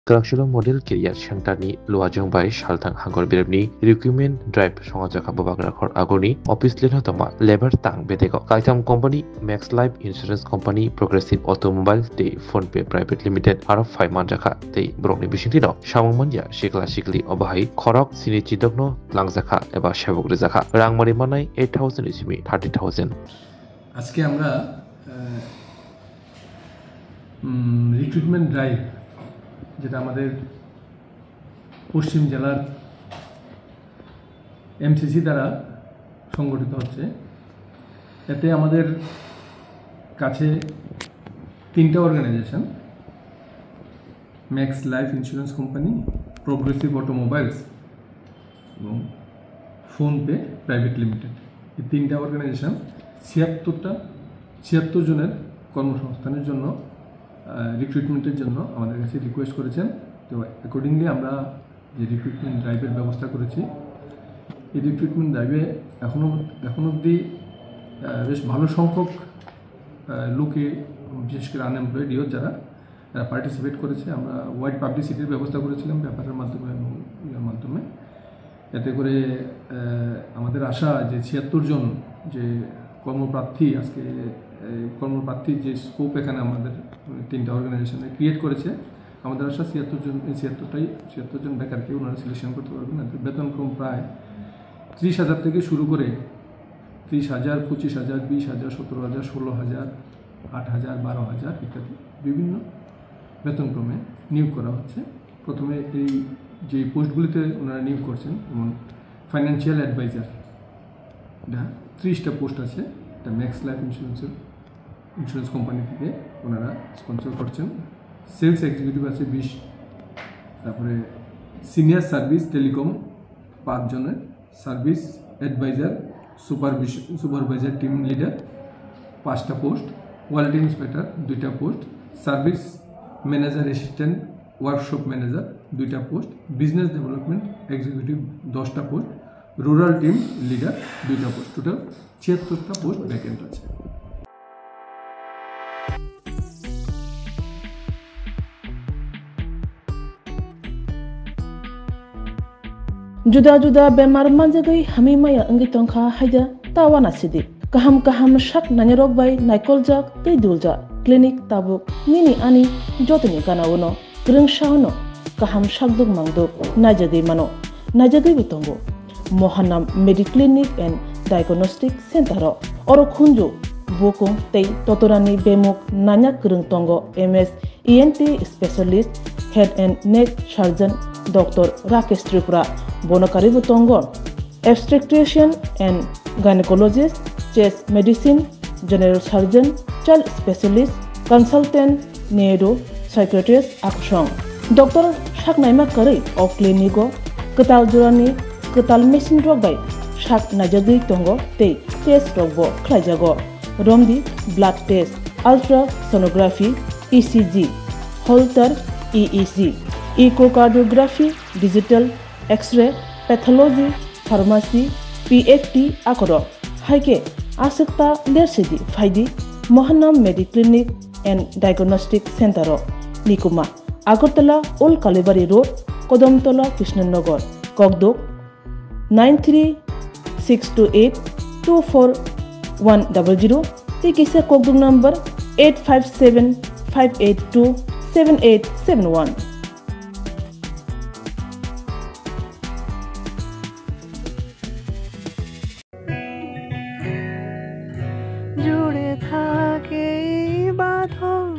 Kerakshilo model career shantani luajong bai shaltang hangor birabni recruitment drive songajaka babagrakhor agoni office lenhatoma labor tang bedego kaitam company Max Life Insurance Company Progressive Automobile te PhonePe Private Limited aro 5 manjaka te brokni bisingtino samangmanja shikla shikli obahai khorok sini chidokno langjaka eba shabogre jaka rangmari manai 8000 ismi 30000 আজকে আমরা recruitment drive যেটা আমাদের পশ্চিম জেলার MCC দ্বারা সংগঠিত হচ্ছে এতে আমাদের কাছে তিনটা organisation Max Life insurance company progressive automobiles এবং ফোনপে প্রাইভেট লিমিটেড এই তিনটা অর্গানাইজেশন 76 জনের কর্মসংস্থানের জন্য রিক্রুটমেন্টের জন্য আমাদের কাছে রিকোয়েস্ট করেছেন। তো অ্যাকর্ডিংলি আমরা যে রিক্রুটমেন্ট ড্রাইভের ব্যবস্থা করেছি এই রিক্রুটমেন্ট ড্রাইভে এখন অবধি বেশ ভালো সংখ্যক লোকে বিশেষ করে আনএমপ্লয়েড ইয়ুথ যারা পার্টিসিপেট করেছে। আমরা ওয়াইড পাবলিসিটির ব্যবস্থা করেছিলাম পেপারের মাধ্যমে এবং ইয়ের মাধ্যমে, এতে করে আমাদের আশা যে 76 জন যে কর্মপ্রার্থী আজকে কর্মপ্রার্থীর যে স্কোপ এখানে আমাদের তিনটা অর্গানাইজেশনে ক্রিয়েট করেছে, আমাদের আশা 76 জন বেকারকে ওনারা সিলেকশন করতে পারবেন। বেতনক্রম প্রায় 30,000 থেকে শুরু করে 30,000, 25,000, 20,000, 17,000, 16,000, 8,000, 12,000 ইত্যাদি বিভিন্ন বেতনক্রমে নিয়োগ করা হচ্ছে। প্রথমে এই যে পোস্টগুলিতে ওনারা নিয়োগ করছেন যেমন ফাইন্যান্সিয়াল অ্যাডভাইজার, এটা 30টা পোস্ট আছে, এটা ম্যাক্স লাইফ ইন্স্যুরেন্স কোম্পানি থেকে ওনারা স্পন্সর করছেন। সেলস এক্সিকিউটিভ আছে 20, তারপরে সিনিয়র সার্ভিস টেলিকম 5 জনের, service advisor, supervisor team leader 5টা পোস্ট, কোয়ালিটি ইন্সপেক্টর 2টা post, service manager assistant workshop manager 2টা পোস্ট, বিজনেস ডেভেলপমেন্ট এক্সিকিউটিভ 10টা পোস্ট, রুরাল টিম লিডার 2টা পোস্ট, টোটাল 76টা পোস্ট ভ্যাকেন্ট আছে। Juda bemar manjagai hami maya angi tongkha haida tawana sidi kaham shak nanyarok bai naikolja tei dulja clinic tabuk nini ani jotni kanawono grengshawno kaham shakduk mangduk najagei bitongo Mohanam Mediclinic and Diagnostic Center oro khunju bokong tei totorani bemuk nanya krung tongo MS ENT specialist head and neck surgeon Dr. Rakesh Tripura Bonokari Butongo, obstetrician and gynecologist, chest medicine, general surgeon, child specialist, consultant, neuro, psychiatrist, akshong. Dr. Shaknaima Kari of Clinico, Ketal Jurani, Ketal Machine Drogbai, Shak Najagi Tongo, Te, Test Rogbo, Klajago, Romdi, blood test, ultrasonography, ECG, Holter, EEG, echocardiography, digital, X-ray, pathology, pharmacy, PFT akoro. Haike asekta dersidi faidi Mohanam Mediclinic and Diagnostic Center Nikuma Agartala Old Kalibari Road, Kodamtola, Krishnanagar, Kogdok 93-628-24100. Tikisa Kogdok number 857-582-7871. জুড়ে থাকে বাঁধন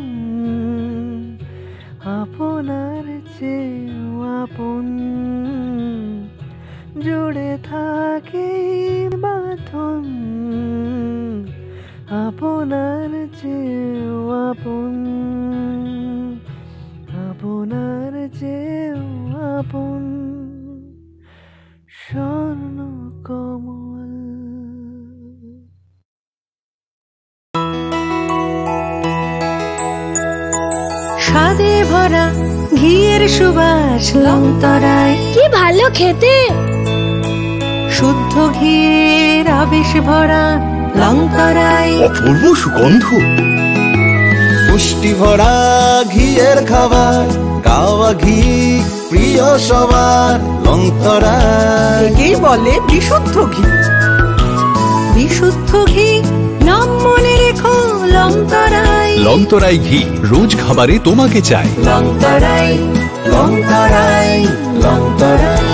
আপনার চেয়েও আপন, জুড়ে থাকে বাঁধন আপনার চেয়েও আপন, আপনার চেয়েও আপন স্বর্ণ কমল। স্বাদে ভরা ঘিয়ের সুবাস লংতরায়, কি ভালো খেতে, শুদ্ধ ঘিয়ের আবেশ ভরা লংতরায়, অপূর্ব সুগন্ধ, পুষ্টি ভরা ঘিয়ের খাবার গাওয়া ঘি প্রিয় সবার লংতরায়। একেই বলে বিশুদ্ধ ঘি। বিশুদ্ধ ঘি নাম মনে রেখো লংতরাই। লংতরাই ঘি রোজ খাবারে তোমাকে চাই। লংতরাই লংতরাই লংতরাই।